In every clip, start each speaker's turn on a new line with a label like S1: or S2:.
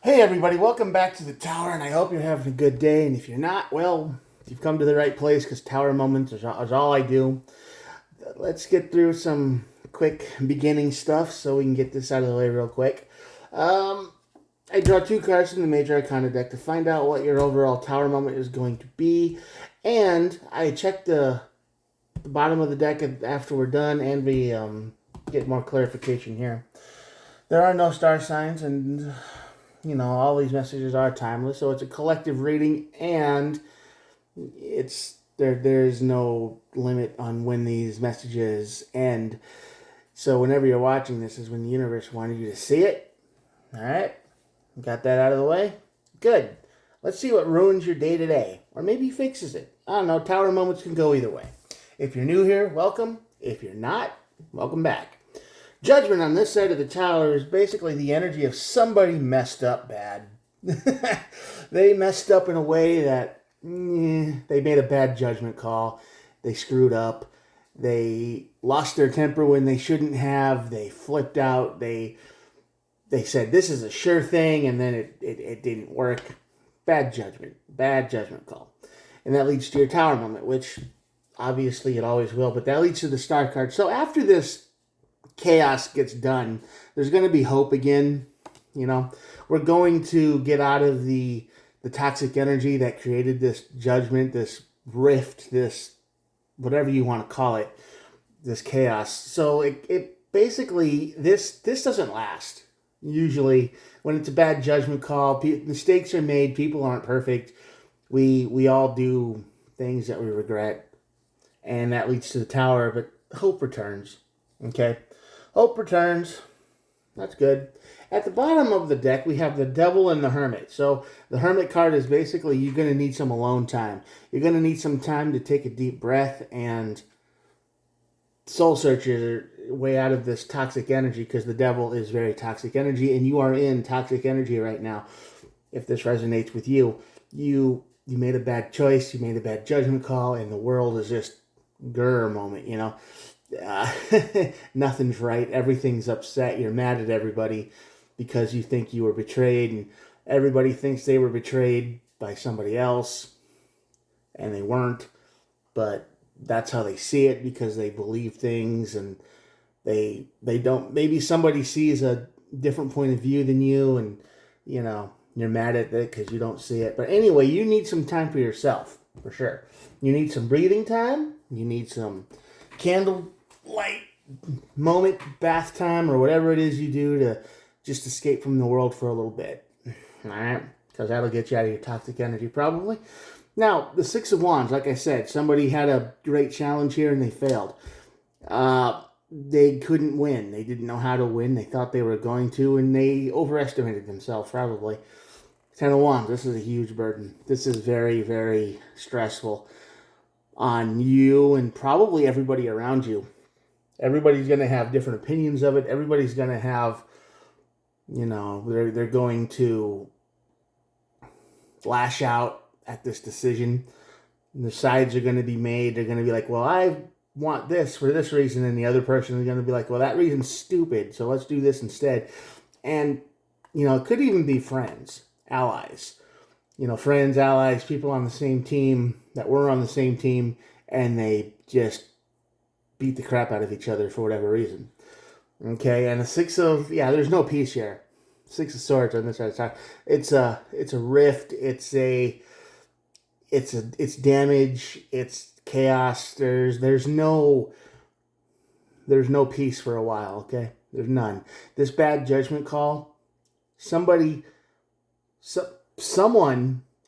S1: Hey everybody, welcome back to the Tower, and I hope you're having a good day. And if you're not, well, you've come to the right place because Tower Moments is all I do. Let's get through some quick beginning stuff so we can get this out of the way real quick. Um, I draw two cards from the Major Arcana deck to find out what your overall Tower Moment is going to be, and I check the bottom of the deck after we're done, and we get more clarification here. There are no star signs, and all these messages are timeless, so it's a collective reading, and it's there's no limit on when these messages end. So whenever you're watching this is when the universe wanted you to see it. All right, got that out of the way. Good. Let's see what ruins your day today, or maybe fixes it. I don't know. Tower moments can go either way. If you're new here, welcome. If you're not, welcome back. Judgment on this side of the tower is basically the energy of somebody messed up bad. They messed up in a way that they made a bad judgment call. They screwed up. They lost their temper when they shouldn't have. They flipped out. They said this is a sure thing, and then it didn't work. Bad judgment. Bad judgment call. And that leads to your tower moment, which obviously it always will, but that leads to the star card. So after this chaos gets done, there's going to be hope again. We're going to get out of the toxic energy that created this judgment, this rift, this whatever you want to call it, this chaos. So it basically this doesn't last. Usually when it's a bad judgment call, mistakes are made, people aren't perfect. We all do things that we regret, and that leads to the tower, but hope returns. Okay? Hope returns. That's good. At the bottom of the deck, we have the Devil and the Hermit. So the Hermit card is basically you're going to need some alone time. You're going to need some time to take a deep breath and soul search your way out of this toxic energy, because the Devil is very toxic energy, and you are in toxic energy right now. If this resonates with you, you made a bad choice, you made a bad judgment call, and the world is just grr moment, nothing's right. Everything's upset. You're mad at everybody because you think you were betrayed, and everybody thinks they were betrayed by somebody else, and they weren't. But that's how they see it because they believe things, and they don't. Maybe somebody sees a different point of view than you, and you're mad at it because you don't see it. But anyway, you need some time for yourself for sure. You need some breathing time. You need some candle light moment, bath time, or whatever it is you do to just escape from the world for a little bit. All right? Because that'll get you out of your toxic energy probably. Now, the Six of Wands, like I said, somebody had a great challenge here and they failed. They couldn't win. They didn't know how to win. They thought they were going to, and they overestimated themselves probably. Ten of Wands, this is a huge burden. This is very, very stressful on you and probably everybody around you. Everybody's going to have different opinions of it. Everybody's going to have, they're going to lash out at this decision. And the sides are going to be made. They're going to be like, well, I want this for this reason. And the other person is going to be like, well, that reason's stupid, so let's do this instead. And, it could even be friends, allies. Friends, allies, people on the same team that were on the same team, and they just beat the crap out of each other for whatever reason. Okay, and there's no peace here. Six of Swords on this side of the time. It's a rift. It's damage. It's chaos. There's no peace for a while. Okay, there's none. This bad judgment call. Someone.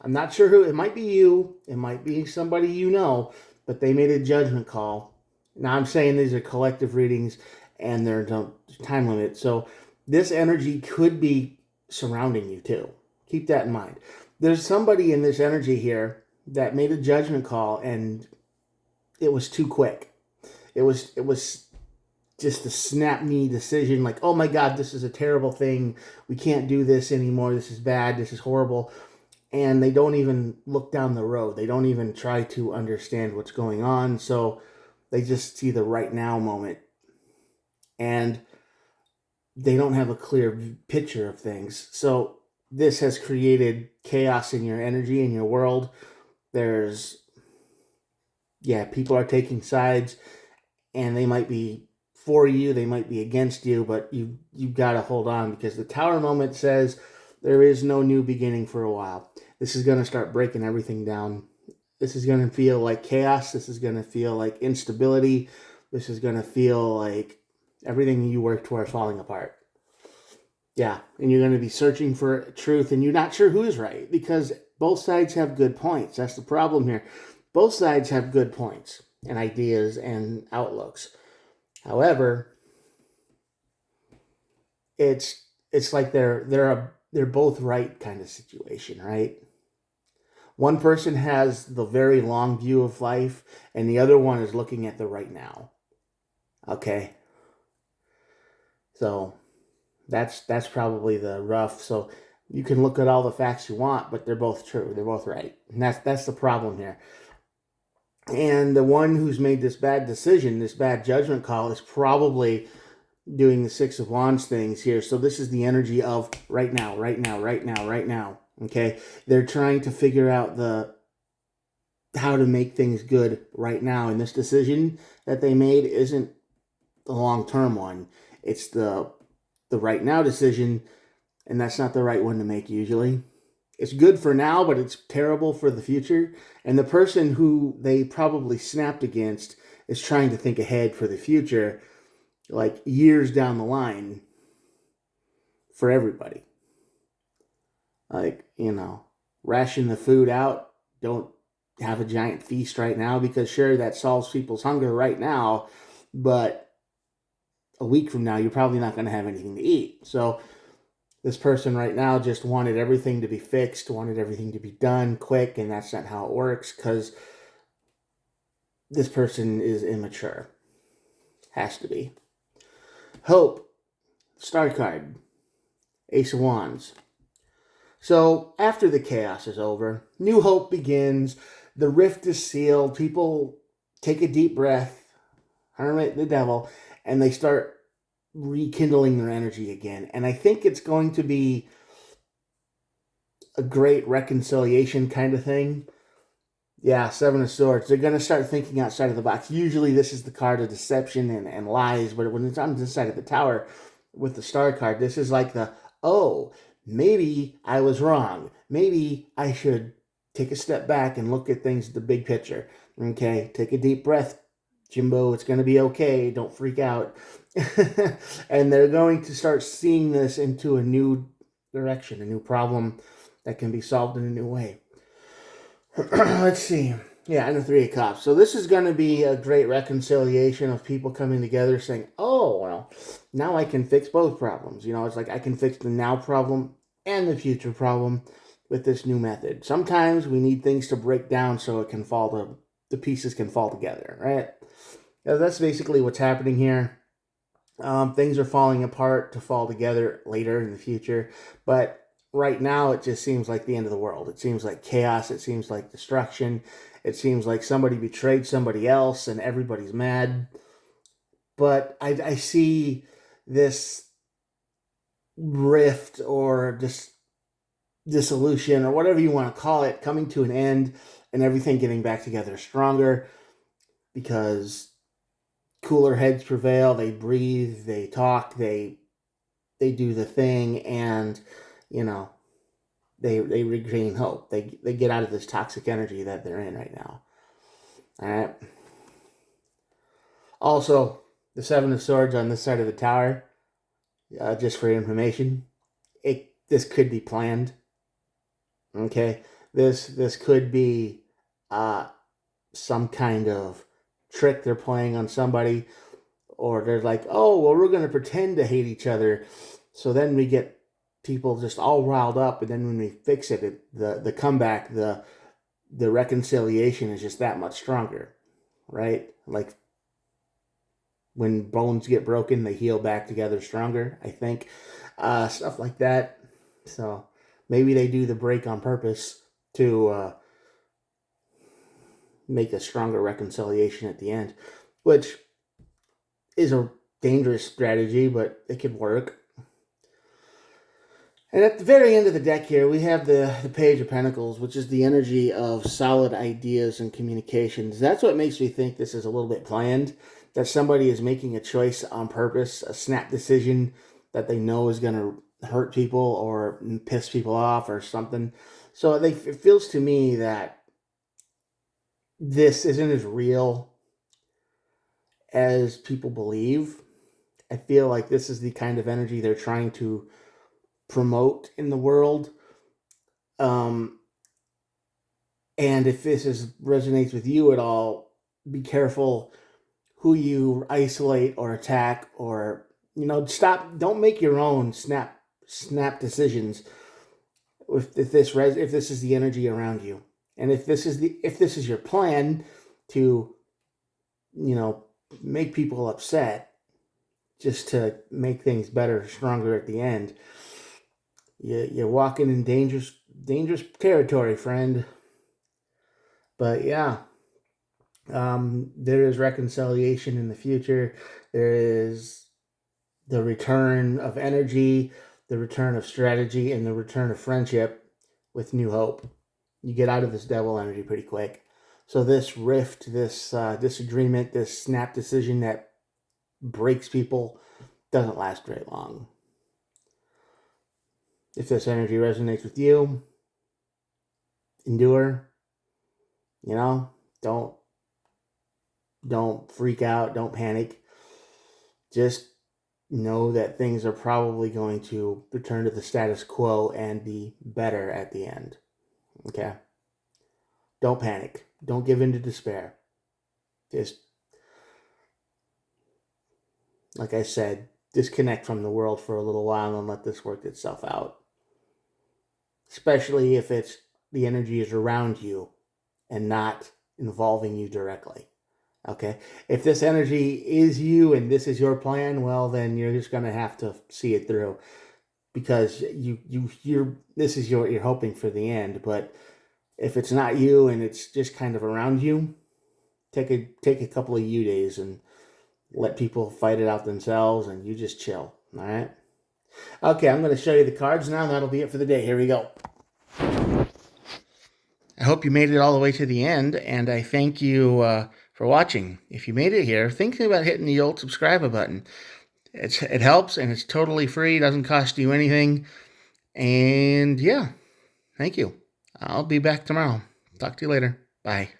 S1: I'm not sure who. It might be you. It might be somebody but they made a judgment call. Now, I'm saying these are collective readings, and there's no time limit. So this energy could be surrounding you, too. Keep that in mind. There's somebody in this energy here that made a judgment call, and it was too quick. It was just a snap-me decision, like, oh, my God, this is a terrible thing. We can't do this anymore. This is bad. This is horrible. And they don't even look down the road. They don't even try to understand what's going on. So they just see the right now moment, and they don't have a clear picture of things. So this has created chaos in your energy, in your world. There's, yeah, people are taking sides, and they might be for you, they might be against you, but you've got to hold on, because the Tower moment says there is no new beginning for a while. This is going to start breaking everything down. This is going to feel like chaos. This is going to feel like instability. This is going to feel like everything you work toward falling apart. Yeah, and you're going to be searching for truth, and you're not sure who's right, because both sides have good points. That's the problem here. Both sides have good points and ideas and outlooks. However, it's like they're both right kind of situation, right? One person has the very long view of life, and the other one is looking at the right now. Okay, so that's probably the rough. So you can look at all the facts you want, but they're both true. They're both right, and that's the problem here. And the one who's made this bad decision, this bad judgment call, is probably doing the Six of Wands things here. So this is the energy of right now, right now, right now, right now. Okay, they're trying to figure out the how to make things good right now, and this decision that they made isn't the long term one. It's the right now decision, and that's not the right one to make usually. It's good for now, but it's terrible for the future. And the person who they probably snapped against is trying to think ahead for the future, like years down the line for everybody. Like, ration the food out. Don't have a giant feast right now, because sure, that solves people's hunger right now, but a week from now, you're probably not going to have anything to eat. So this person right now just wanted everything to be fixed, wanted everything to be done quick, and that's not how it works, because this person is immature. Has to be. Hope, star card, Ace of Wands. So after the chaos is over, new hope begins. The rift is sealed. People take a deep breath, hermit the devil, and they start rekindling their energy again. And I think it's going to be a great reconciliation kind of thing. Yeah, Seven of Swords. They're going to start thinking outside of the box. Usually this is the card of deception and lies, but when it's on this side of the tower with the star card, this is like oh, maybe I was wrong. Maybe I should take a step back and look at things, the big picture. Okay, take a deep breath, Jimbo. It's going to be okay. Don't freak out. And they're going to start seeing this into a new direction, a new problem that can be solved in a new way. Let's see. Yeah, and the Three of Cups. So this is going to be a great reconciliation of people coming together saying, oh, well, now I can fix both problems. It's like I can fix the now problem and the future problem with this new method. Sometimes we need things to break down so it can the pieces can fall together, right? That's basically what's happening here. Things are falling apart to fall together later in the future, but right now it just seems like the end of the world. It seems like chaos. It seems like destruction. It seems like somebody betrayed somebody else and everybody's mad. But I see this rift or just dissolution or whatever you want to call it coming to an end, and everything getting back together stronger, because cooler heads prevail. They breathe, they talk, they do the thing, and they regain hope. They get out of this toxic energy that they're in right now. All right. Also, the Seven of Swords on this side of the tower, just for information, this could be planned. Okay, this could be some kind of trick they're playing on somebody, or they're like, oh, well, we're going to pretend to hate each other, so then we get people just all riled up, and then when we fix it, the comeback, the reconciliation is just that much stronger, right? Like when bones get broken, they heal back together stronger, I think. Stuff like that. So maybe they do the break on purpose to make a stronger reconciliation at the end, which is a dangerous strategy, but it could work. And at the very end of the deck here, we have the Page of Pentacles, which is the energy of solid ideas and communications. That's what makes me think this is a little bit planned, that somebody is making a choice on purpose, a snap decision that they know is going to hurt people or piss people off or something. So it feels to me that this isn't as real as people believe. I feel like this is the kind of energy they're trying to promote in the world. And if resonates with you at all, be careful who you isolate or attack, or don't make your own snap decisions if this is the energy around you. And if this is your plan to make people upset just to make things better, stronger at the end, you're walking in dangerous territory, friend. But yeah, there is reconciliation in the future. There is the return of energy, the return of strategy, and the return of friendship with new hope. You get out of this devil energy pretty quick. So this rift, this disagreement, this snap decision that breaks people doesn't last very long. If this energy resonates with you, endure. Don't freak out, don't panic. Just know that things are probably going to return to the status quo and be better at the end. Okay? Don't panic. Don't give in to despair. Just, like I said, disconnect from the world for a little while and let this work itself out. Especially if the energy is around you and not involving you directly. Okay? If this energy is you and this is your plan, well, then you're just going to have to see it through, because you're hoping for the end. But if it's not you and it's just kind of around you, take a couple of you days and let people fight it out themselves, and you just chill. All right? Okay, I'm going to show you the cards now, and that'll be it for the day. Here we go. I hope you made it all the way to the end, and I thank you for watching. If you made it here, think about hitting the old subscribe button. It helps, and it's totally free. Doesn't cost you anything. And yeah, thank you. I'll be back tomorrow. Talk to you later. Bye.